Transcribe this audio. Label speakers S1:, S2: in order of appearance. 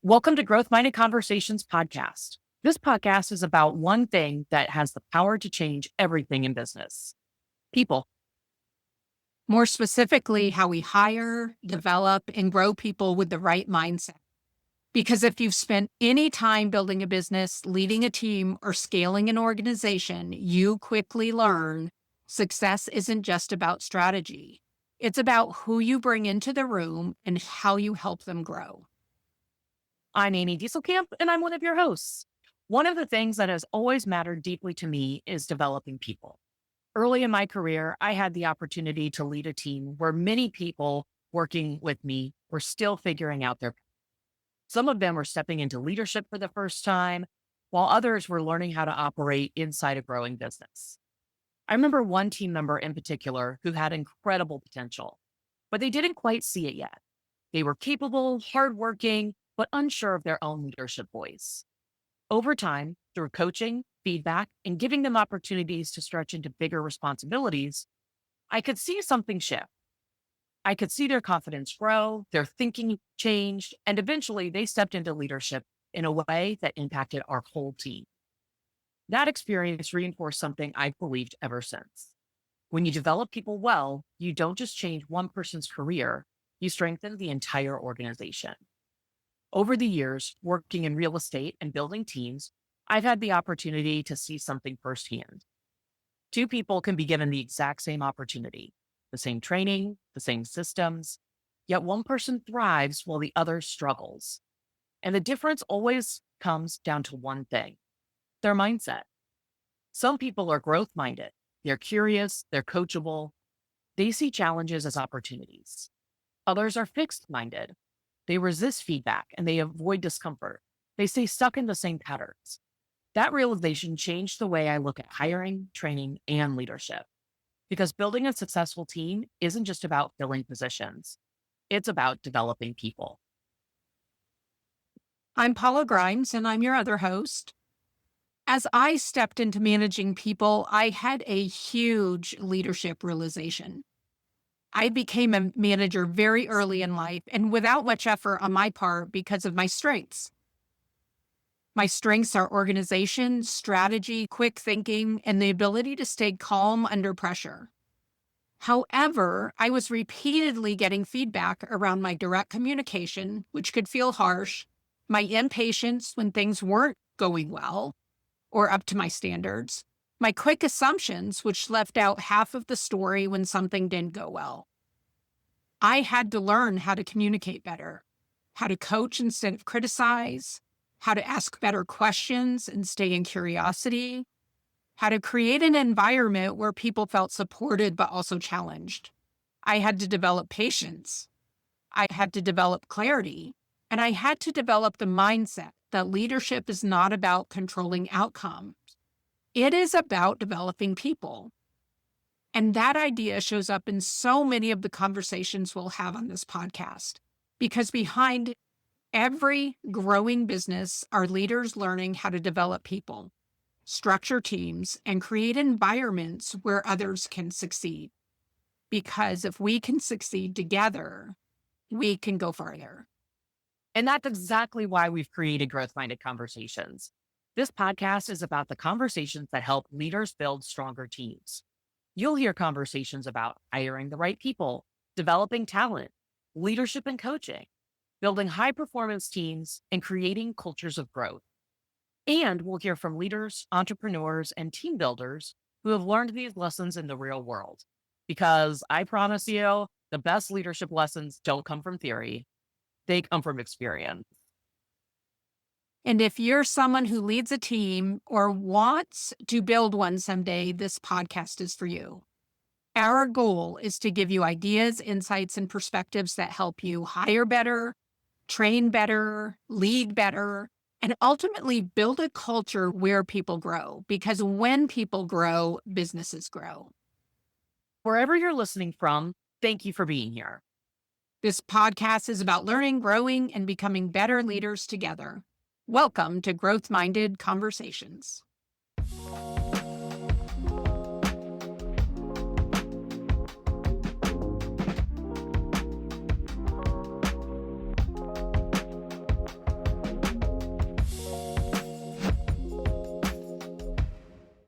S1: Welcome to Growth Minded Conversations podcast. This podcast is about one thing that has the power to change everything in business: people.
S2: More specifically, how we hire, develop, and grow people with the right mindset. Because if you've spent any time building a business, leading a team, or scaling an organization, you quickly learn success isn't just about strategy. It's about who you bring into the room and how you help them grow.
S1: I'm Diestelkamp, and I'm one of your hosts. One of the things that has always mattered deeply to me is developing people. Early in my career, I had the opportunity to lead a team where many people working with me were still figuring out their. Some of them were stepping into leadership for the first time, while others were learning how to operate inside a growing business. I remember one team member in particular who had incredible potential, but they didn't quite see it yet. They were capable, hardworking, but unsure of their own leadership voice. Over time, through coaching, feedback, and giving them opportunities to stretch into bigger responsibilities, I could see something shift. I could see their confidence grow, their thinking changed, and eventually they stepped into leadership in a way that impacted our whole team. That experience reinforced something I've believed ever since. When you develop people well, you don't just change one person's career, you strengthen the entire organization. Over the years, working in real estate and building teams, I've had the opportunity to see something firsthand. Two people can be given the exact same opportunity, the same training, the same systems, yet one person thrives while the other struggles. And the difference always comes down to one thing: their mindset. Some people are growth minded, they're curious, they're coachable, they see challenges as opportunities. Others are fixed minded. They resist feedback and they avoid discomfort. They stay stuck in the same patterns. That realization changed the way I look at hiring, training, and leadership. Because building a successful team isn't just about filling positions, it's about developing people.
S2: I'm Paula Grimes, and I'm your other host. As I stepped into managing people, I had a huge leadership realization. I became a manager very early in life and without much effort on my part because of my strengths. My strengths are organization, strategy, quick thinking, and the ability to stay calm under pressure. However, I was repeatedly getting feedback around my direct communication, which could feel harsh, my impatience when things weren't going well or up to my standards, my quick assumptions, which left out half of the story when something didn't go well. I had to learn how to communicate better, how to coach instead of criticize, how to ask better questions and stay in curiosity, how to create an environment where people felt supported but also challenged. I had to develop patience. I had to develop clarity. And I had to develop the mindset that leadership is not about controlling outcomes. It is about developing people. And that idea shows up in so many of the conversations we'll have on this podcast, because behind every growing business are leaders learning how to develop people, structure teams, and create environments where others can succeed. Because if we can succeed together, we can go farther.
S1: And that's exactly why we've created Growth Minded Conversations. This podcast is about the conversations that help leaders build stronger teams. You'll hear conversations about hiring the right people, developing talent, leadership and coaching, building high performance teams, and creating cultures of growth. And we'll hear from leaders, entrepreneurs, and team builders who have learned these lessons in the real world. Because I promise you, the best leadership lessons don't come from theory, they come from experience.
S2: And if you're someone who leads a team or wants to build one someday, this podcast is for you. Our goal is to give you ideas, insights, and perspectives that help you hire better, train better, lead better, and ultimately build a culture where people grow. Because when people grow, businesses grow.
S1: Wherever you're listening from, thank you for being here.
S2: This podcast is about learning, growing, and becoming better leaders together. Welcome to Growth Minded Conversations.